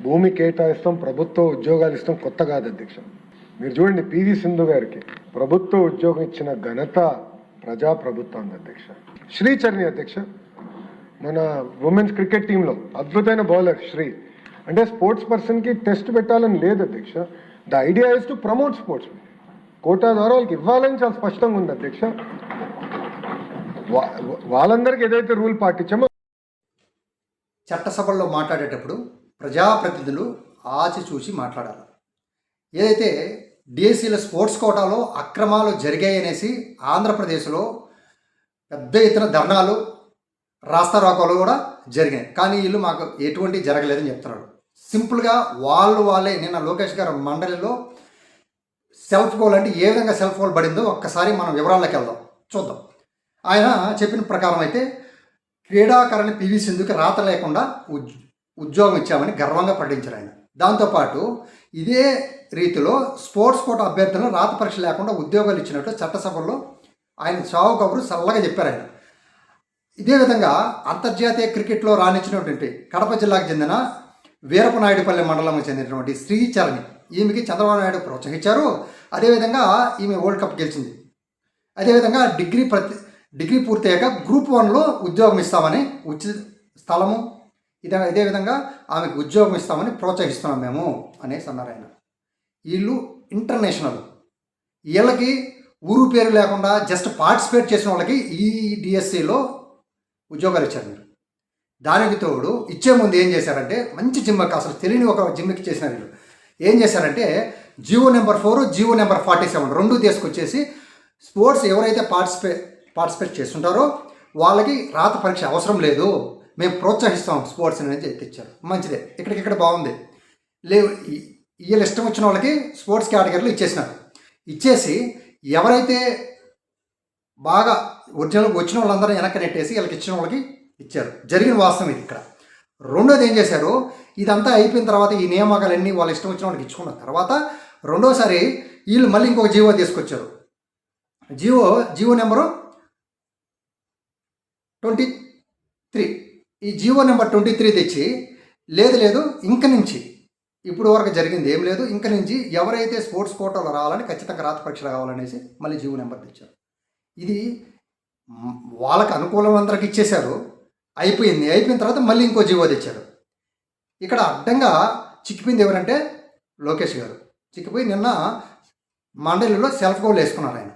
భూమి కేటాయిస్తాం, ప్రభుత్వ ఉద్యోగాలు ఇస్తాం కొత్త కాదు అధ్యక్ష. మీరు చూడండి, పివి సింధు గారికి ప్రభుత్వ ఉద్యోగం ఇచ్చిన ఘనత ప్రజాప్రభుత్వం అధ్యక్ష. శ్రీచరణి అధ్యక్ష, మన ఉమెన్స్ క్రికెట్ టీంలో అద్భుతమైన బౌలర్ శ్రీ. అంటే స్పోర్ట్స్ పర్సన్కి టెస్ట్ పెట్టాలని లేదు అధ్యక్ష. The idea is to promote sports. Quota ద్వారా వాళ్ళకి ఇవ్వాలని చాలా స్పష్టంగా ఉంది అధ్యక్ష. వాళ్ళందరికీ ఏదైతే రూల్ పాటించామో. చట్టసభల్లో మాట్లాడేటప్పుడు ప్రజాప్రతినిధులు ఆచి చూసి మాట్లాడాలి. ఏదైతే డిఎస్సీల స్పోర్ట్స్ కోటాలో అక్రమాలు జరిగాయనేసి ఆంధ్రప్రదేశ్లో పెద్ద ఎత్తున ధర్నాలు, రాస్తారోకోలు కూడా జరిగాయి. కానీ వీళ్ళు మాకు ఎటువంటి జరగలేదని చెప్తున్నాడు. సింపుల్గా వాళ్ళే నిన్న లోకేష్ గారు మండలిలో సెల్ఫ్ గోల్ అంటే ఏ విధంగా సెల్ఫ్ గోల్ పడిందో ఒక్కసారి మనం వివరాల్లోకి వెళ్దాం, చూద్దాం. ఆయన చెప్పిన ప్రకారం అయితే క్రీడాకారిణి పివి సింధుకి రాత లేకుండా ఉద్యోగం ఇచ్చామని గర్వంగా ప్రకటించారు ఆయన. దాంతోపాటు ఇదే రీతిలో స్పోర్ట్స్ కోటా అభ్యర్థులను రాత పరీక్ష లేకుండా ఉద్యోగాలు ఇచ్చినట్టు చట్టసభల్లో ఆయన చావు కబురు చల్లగా చెప్పారు ఆయన. ఇదే విధంగా అంతర్జాతీయ క్రికెట్లో రాణించినటువంటి కడప జిల్లాకు చెందిన వీరపనాయుడుపల్లి మండలంకు చెందినటువంటి శ్రీచరణి, ఈమెకి చంద్రబాబు నాయుడు ప్రోత్సహించారు. అదేవిధంగా ఈమె వరల్డ్ కప్ గెలిచింది. అదేవిధంగా డిగ్రీ పూర్తయ్యాక గ్రూప్ 1లో ఉద్యోగం ఇస్తామని ఉచిత స్థలము ఇదే విధంగా ఆమెకు ఉద్యోగం ఇస్తామని ప్రోత్సహిస్తున్నాం మేము అనేసి అన్నారు ఆయన. వీళ్ళు ఇంటర్నేషనల్, వీళ్ళకి ఊరు పేరు లేకుండా జస్ట్ పార్టిసిపేట్ చేసిన వాళ్ళకి ఈ డిఎస్సిలో ఉద్యోగాలు ఇచ్చారు మీరు. దానికి తోడు ఇచ్చే ముందు ఏం చేశారంటే మంచి జిమ్మకి, అసలు తెలియని ఒక జిమ్మకి చేసిన వీళ్ళు ఏం చేశారంటే జియో నెంబర్ 4, జియో నెంబర్ 47 రెండు తీసుకొచ్చేసి స్పోర్ట్స్ ఎవరైతే పార్టిసిపేట్ చేస్తుంటారో వాళ్ళకి రాత పరీక్ష అవసరం లేదు, మేము ప్రోత్సహిస్తాం స్పోర్ట్స్ అనేది తెచ్చారు. మంచిదే, ఇక్కడికిక్కడ బాగుంది. లేవు వీళ్ళు ఇష్టం వచ్చిన వాళ్ళకి స్పోర్ట్స్ కేటగిరీలో ఇచ్చేసినారు. ఇచ్చేసి ఎవరైతే బాగా ఒరిజినల్గా వచ్చిన వాళ్ళందరూ వెనక్కి నెట్టేసి వీళ్ళకి ఇచ్చిన వాళ్ళకి ఇచ్చారు. జరిగిన వాస్తవం ఇది. ఇక్కడ రెండోది ఏం చేశారు, ఇదంతా అయిపోయిన తర్వాత ఈ నియామకాలన్నీ వాళ్ళ ఇష్టం వచ్చిన వాళ్ళకి ఇచ్చుకున్న తర్వాత రెండోసారి వీళ్ళు మళ్ళీ ఇంకొక జీవో తీసుకొచ్చారు. GO number 23. ఈ జీవో నెంబర్ 23 తెచ్చి లేదు ఇంక నుంచి ఇప్పుడు వరకు జరిగింది ఏం లేదు, ఇంక నుంచి ఎవరైతే స్పోర్ట్స్ కోటాలో రావాలని ఖచ్చితంగా రాత పరీక్షలు కావాలనేసి మళ్ళీ జీవో నెంబర్ తెచ్చారు. ఇది వాళ్ళకి అనుకూలం అందరికి ఇచ్చేశారు. అయిపోయిన తర్వాత మళ్ళీ ఇంకో జీవో తెచ్చారు. ఇక్కడ అడ్డంగా చిక్కిపోయింది ఎవరంటే లోకేష్ గారు. చిక్కిపోయి నిన్న మండలిలో సెల్ఫ్ గోల్ వేసుకున్నారు ఆయన.